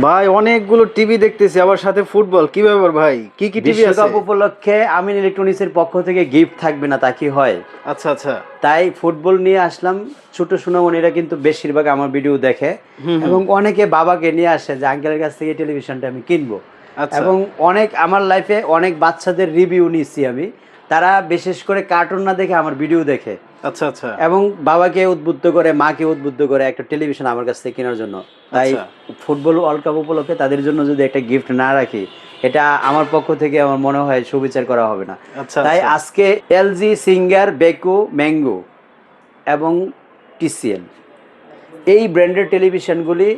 ভাই অনেকগুলো টিভি দেখতেছি, আবার সাথে ফুটবল। কি ব্যাপার ভাই, কি কি টিভি আছে? বিশ্বকাপ উপলক্ষে আমিন ইলেকট্রনিক্সের পক্ষ থেকে গিফট থাকবে না তা কি হয়? আচ্ছা আচ্ছা। তাই ফুটবল নিয়ে আসলাম। ছোট সোনামণিরা কিন্তু বেশিরভাগ আমার ভিডিও দেখে হুম হুম। এবং অনেকে বাবাকে নিয়ে আসে যে আঙ্কেলের কাছ থেকে টেলিভিশনটা আমি কিনবো। আচ্ছা এবং অনেক আমার লাইফে অনেক বাচ্চাদের রিভিউ নিচ্ছি আমি। তারা বিশেষ করে কার্টুন না দেখে আমার ভিডিও দেখে আচ্ছা আচ্ছা এবং বাবাকে উদ্বুদ্ধ করে, মাকে উদ্বুদ্ধ করে একটা টেলিভিশন আমার কাছ থেকে কেনার জন্য। তাই আচ্ছা ফুটবল ওয়ার্ল্ড কাপ উপলক্ষে তাদের জন্য যদি একটা গিফট না রাখি, এটা আমার পক্ষ থেকে আমার মনে হয় সুবিচার করা হবে না। আচ্ছা। তাই আচ্ছা আজকে এলজি, সিঙ্গার, বেকু, ম্যাঙ্গো এবং টিসিএল এই ব্র্যান্ডের টেলিভিশনগুলি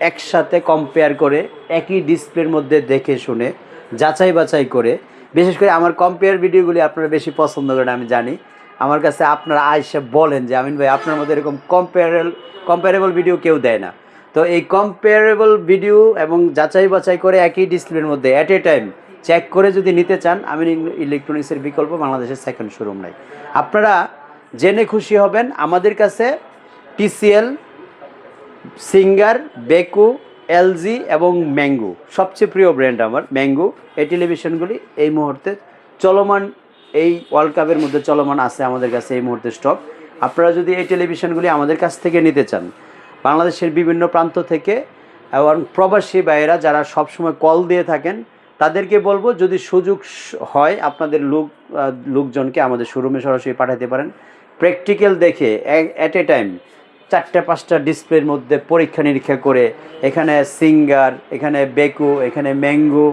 একসাথে কম্পেয়ার করে একই ডিসপ্লের মধ্যে দেখে শুনে যাচাই বাছাই করে, বিশেষ করে আমার কম্পেয়ার ভিডিওগুলি আপনারা বেশি পছন্দ করেন আমি জানি। আমার কাছে আপনারা আইসে বলেন যে আমিন ভাই আপনার মধ্যে এরকম কম্পারেবল ভিডিও কেউ দেয় না। তো এই কম্পারেবল ভিডিও এবং যাচাই বাছাই করে একই ডিসপ্লের মধ্যে অ্যাট এ টাইম চেক করে যদি নিতে চান, আমিন ইলেকট্রনিক্সের বিকল্প বাংলাদেশের সেকেন্ড শোরুম নাই। আপনারা জেনে খুশি হবেন আমাদের কাছে টিসিএল, সিঙ্গার, বেকু, এলজি এবং ম্যাঙ্গো, সবচেয়ে প্রিয় ব্র্যান্ড আমার ম্যাঙ্গো। এই টেলিভিশনগুলি এই মুহূর্তে চলমান, এই ওয়ার্ল্ড কাপের মধ্যে চলমান আছে আমাদের কাছে এই মুহূর্তে স্টক। আপনারা যদি এই টেলিভিশনগুলি আমাদের কাছ থেকে নিতে চান, বাংলাদেশের বিভিন্ন প্রান্ত থেকে এবং প্রবাসী ভাইয়েরা যারা সবসময় কল দিয়ে থাকেন, তাদেরকে বলবো যদি সুযোগ হয় আপনাদের লোকজনকে আমাদের শোরুমে সরাসরি পাঠাতে পারেন। প্র্যাকটিক্যাল দেখে অ্যাট এ টাইম 4-5টা ডিসপ্লের মধ্যে পরীক্ষা নিরীক্ষা করে, এখানে সিঙ্গার, এখানে বেকু, এখানে ম্যাঙ্গো,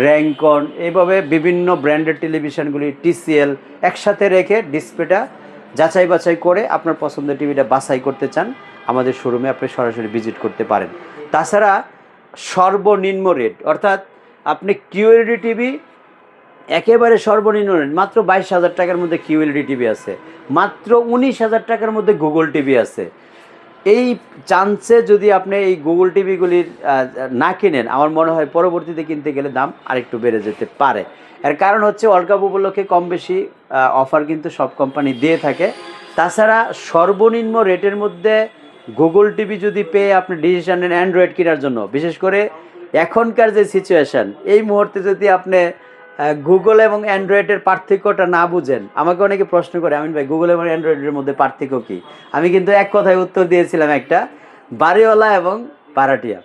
র্যাঙ্কন, এইভাবে বিভিন্ন ব্র্যান্ডের টেলিভিশনগুলি টিসিএল একসাথে রেখে ডিসপ্লেটা যাচাই বাছাই করে আপনার পছন্দের টিভিটা বাছাই করতে চান, আমাদের শোরুমে আপনি সরাসরি ভিজিট করতে পারেন। তাছাড়া সর্বনিম্ন রেট, অর্থাৎ আপনি কিউএলইডি টিভি একেবারে সর্বনিম্ন রেট মাত্র 22,000 টাকার মধ্যে কিউএলইডি টিভি আছে, মাত্র 19,000 টাকার মধ্যে গুগল টিভি আছে। এই চান্সে যদি আপনি এই গুগল টিভিগুলির না কিনেন, আমার মনে হয় পরবর্তীতে কিনতে গেলে দাম আরেকটু বেড়ে যেতে পারে। এর কারণ হচ্ছে ওয়ার্ল্ড কাপ উপলক্ষে কম বেশি অফার কিন্তু সব কোম্পানি দিয়ে থাকে। তাছাড়া সর্বনিম্ন রেটের মধ্যে গুগল টিভি যদি পেয়ে আপনি ডিসিশন নেন অ্যান্ড্রয়েড কেনার জন্য, বিশেষ করে এখনকার যে সিচুয়েশান, এই মুহূর্তে যদি আপনি গুগল এবং অ্যান্ড্রয়েডের পার্থক্যটা না বুঝেন, আমাকে অনেকে প্রশ্ন করে আমিন ভাই গুগল এবং অ্যান্ড্রয়েডের মধ্যে পার্থক্য কী? আমি কিন্তু এক কথায় উত্তর দিয়েছিলাম, একটা বাড়িওয়ালা এবং ভাড়াটিয়া,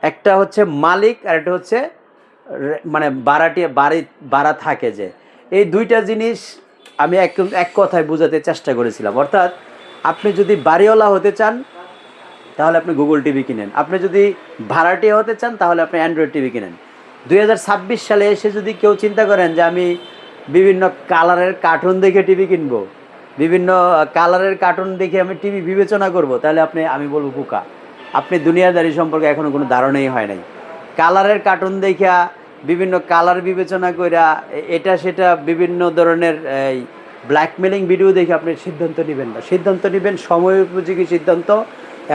একটা হচ্ছে মালিক আর একটা হচ্ছে মানে ভাড়াটিয়া, ভাড়া থাকে যে, এই দুইটা জিনিস আমি এক কথায় বোঝাতে চেষ্টা করেছিলাম। অর্থাৎ আপনি যদি বাড়িওয়ালা হতে চান তাহলে আপনি গুগল টিভি কিনেন, আপনি যদি ভাড়াটিয়া হতে চান তাহলে আপনি অ্যান্ড্রয়েড টিভি কিনেন। 2026 সালে এসে যদি কেউ চিন্তা করেন যে আমি বিভিন্ন কালারের কার্টুন দেখে টিভি কিনবো, বিভিন্ন কালারের কার্টুন দেখে আমি টিভি বিবেচনা করব, তাহলে আমি বলবো বোকা, আপনি দুনিয়াদারি সম্পর্কে এখনও কোনো ধারণাই হয় নাই। কালারের কার্টুন দেখা বিভিন্ন কালার বিবেচনা কইরা এটা সেটা বিভিন্ন ধরনের এই ব্ল্যাকমেলিং ভিডিও দেখে আপনি সিদ্ধান্ত নেবেন না। সিদ্ধান্ত নেবেন সময় উপযোগী সিদ্ধান্ত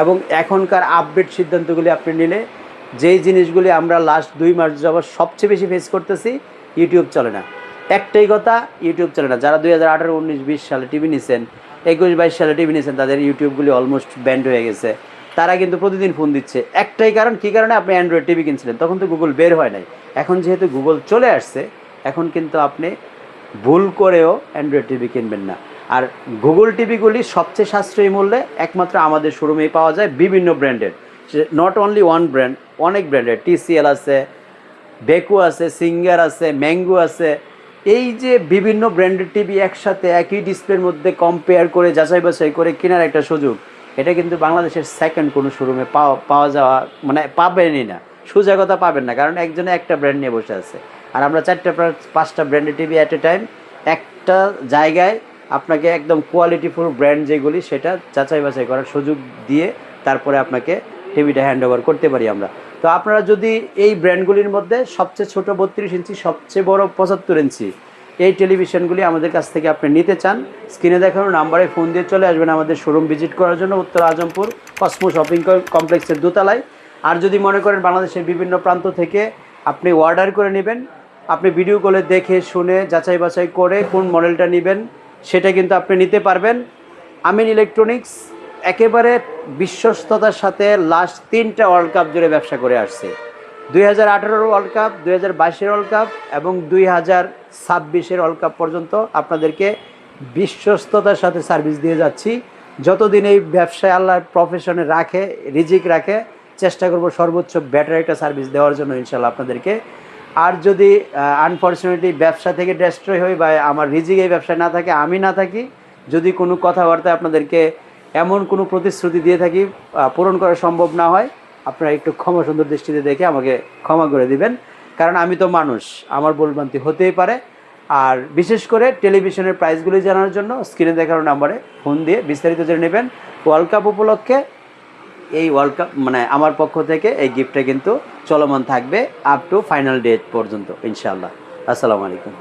এবং এখনকার আপডেট সিদ্ধান্তগুলি আপনি নিলে, যেই জিনিসগুলি আমরা লাস্ট 2 মাস যাবত সবচেয়ে বেশি ফেস করতেছি, ইউটিউব চলে না। একটাই কথা, ইউটিউব চলে না। যারা 2018, 19, 20 সালে টিভি নিয়েছেন, 21, 22 সালে টিভি নিয়েছেন, তাদের ইউটিউবগুলি অলমোস্ট ব্যান্ড হয়ে গেছে। তারা কিন্তু প্রতিদিন ফোন দিচ্ছে। একটাই কারণ, কী কারণে? আপনি অ্যান্ড্রয়েড টিভি কিনছিলেন, তখন তো গুগল বের হয় নাই। এখন যেহেতু গুগল চলে আসছে, এখন কিন্তু আপনি ভুল করেও অ্যান্ড্রয়েড টিভি কিনবেন না। আর গুগল টিভিগুলি সবচেয়ে সাশ্রয়ী মূল্যে একমাত্র আমাদের শোরুমেই পাওয়া যায়, বিভিন্ন ব্র্যান্ডের, নট অনলি ওয়ান ব্র্যান্ড, অনেক ব্র্যান্ডের। টিসিএল আছে, বেকু আছে, সিঙ্গার আছে, ম্যাঙ্গো আছে। এই যে বিভিন্ন ব্র্যান্ডের টিভি একসাথে একই ডিসপ্লের মধ্যে কম্পেয়ার করে যাচাই বাছাই করে কেনার একটা সুযোগ, এটা কিন্তু বাংলাদেশের সেকেন্ড কোনো শোরুমে পাওয়া যাওয়া মানে পাবেনই না, সোজা কথা পাবেন না। কারণ একজনে একটা ব্র্যান্ড নিয়ে বসে আছে, আর আমরা 4-5টা ব্র্যান্ডের টিভি অ্যাট এ টাইম একটা জায়গায় আপনাকে একদম কোয়ালিটিফুল ব্র্যান্ড যেগুলি, সেটা যাচাই বাছাই করার সুযোগ দিয়ে তারপরে আপনাকে টিভিটা হ্যান্ড ওভার করতে পারি আমরা। তো আপনারা যদি এই ব্র্যান্ডগুলির মধ্যে সবচেয়ে ছোট 32 ইঞ্চি, সবচেয়ে বড় 75 ইঞ্চি এই টেলিভিশনগুলি আমাদের কাছ থেকে আপনি নিতে চান, স্ক্রিনে দেখানো নাম্বারে ফোন দিয়ে চলে আসবেন আমাদের শোরুম ভিজিট করার জন্য, উত্তর আজমপুর কসমো শপিং কমপ্লেক্সের দোতলায়। আর যদি মনে করেন বাংলাদেশের বিভিন্ন প্রান্ত থেকে আপনি অর্ডার করে নেবেন, আপনি ভিডিও কলে দেখে শুনে যাচাই বাছাই করে কোন মডেলটা নেবেন সেটা কিন্তু আপনি নিতে পারবেন। আমিন ইলেকট্রনিক্স একেবারে বিশ্বস্ততার সাথে লাস্ট 3টা ওয়ার্ল্ড কাপ জুড়ে ব্যবসা করে আসছে। 2018 ওয়ার্ল্ড কাপ, 2022 ওয়ার্ল্ড কাপ এবং 2026 ওয়ার্ল্ড কাপ পর্যন্ত আপনাদেরকে বিশ্বস্ততার সাথে সার্ভিস দিয়ে যাচ্ছি। যতদিন এই ব্যবসায় আল্লাহ প্রফেশনে রাখে, রিজিক রাখে, চেষ্টা করব সর্বোচ্চ বেটার একটা সার্ভিস দেওয়ার জন্য ইনশাল্লাহ আপনাদেরকে। আর যদি আনফর্চুনেটলি ব্যবসা থেকে ডেস্ট্রয় হই বা আমার রিজিক এই ব্যবসায় না থাকে, আমি না থাকি, যদি কোনো কথাবার্তায় আপনাদেরকে এমন কোনো প্রতিশ্রুতি দিয়ে থাকি পূরণ করা সম্ভব না হয়, আপনারা একটু ক্ষমা সুন্দর দৃষ্টিতে দেখে আমাকে ক্ষমা করে দিবেন। কারণ আমি তো মানুষ, আমার ভুলভ্রান্তি হতেই পারে। আর বিশেষ করে টেলিভিশনের প্রাইসগুলি জানার জন্য স্ক্রিনে দেখানো নাম্বারে ফোন দিয়ে বিস্তারিত জেনে নেবেন। ওয়ার্ল্ড কাপ উপলক্ষে এই ওয়ার্ল্ড কাপ মানে আমার পক্ষ থেকে এই গিফটটা কিন্তু চলমান থাকবে আপ টু ফাইনাল ডেট পর্যন্ত ইনশাআল্লাহ। আসসালামু আলাইকুম।